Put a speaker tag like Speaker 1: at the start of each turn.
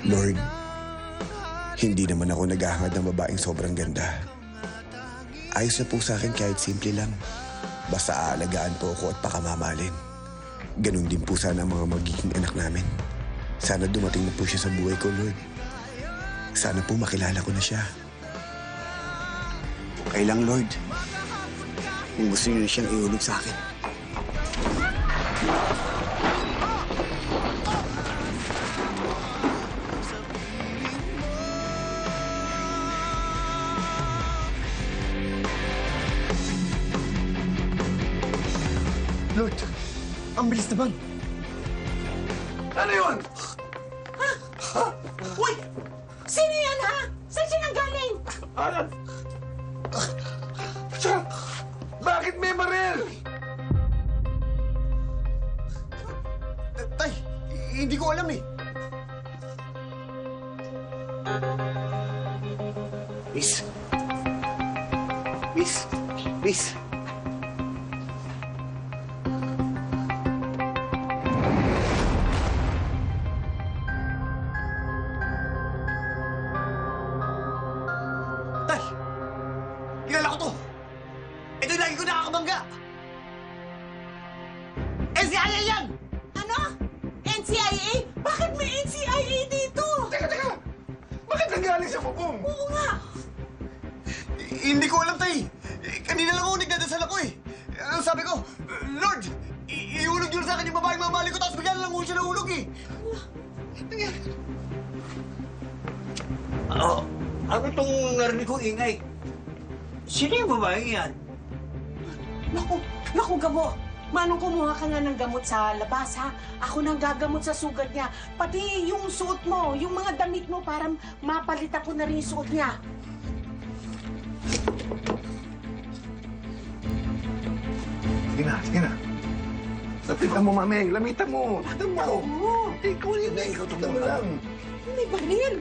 Speaker 1: Lord, hindi naman ako naghahangad ng babaeng sobrang ganda. Ayos na po sa akin kahit simple lang. Basta aalagaan po ako at pakamamahalin. Ganun din po sana ang mga magiging anak namin. Sana dumating na po siya sa buhay ko, Lord. Sana po makilala ko na siya. Okay lang, Lord. Kung gusto niyo siyang ihulog sa akin.
Speaker 2: Lord, ang bilis naman.
Speaker 3: Ano yun?
Speaker 4: Uy! Sino yan, ha? Saan siya nanggaling?
Speaker 3: Ano? Siya! Bakit may baril?
Speaker 2: Tay, hindi ko alam eh.
Speaker 1: Miss? Miss? Miss?
Speaker 2: Tay, kilala ko to. Ito yung lagi ko nakakabangga. NCIA yan!
Speaker 4: Ano? NCIA? Bakit may NCIA dito?
Speaker 3: Teka! Bakit nanggaling sa bubong?
Speaker 4: Oo nga.
Speaker 2: Hindi ko alam, Tay. Kanina lang ako nagdadasal ako eh. Ang sabi ko, Lord, ihulog niyo na sa akin yung babaeng mamali ko, tapos bigyan na lang siya nahulog eh.
Speaker 5: Ano itong narinig ko ingay? Sino yung babaeng yan?
Speaker 4: Naku, Gabo. Manong kumuha ka nga ng gamot sa labas, ha? Ako nang gagamot sa sugat niya. Pati yung suot mo, yung mga damit mo, para mapalit ako na rin yung suot niya.
Speaker 3: Sige na. Lapitan mo, mameng. Lamitan mo. Lapitan mo.
Speaker 4: Oo.
Speaker 3: Ikaw yun na. Ikaw ito lang.
Speaker 4: May baril.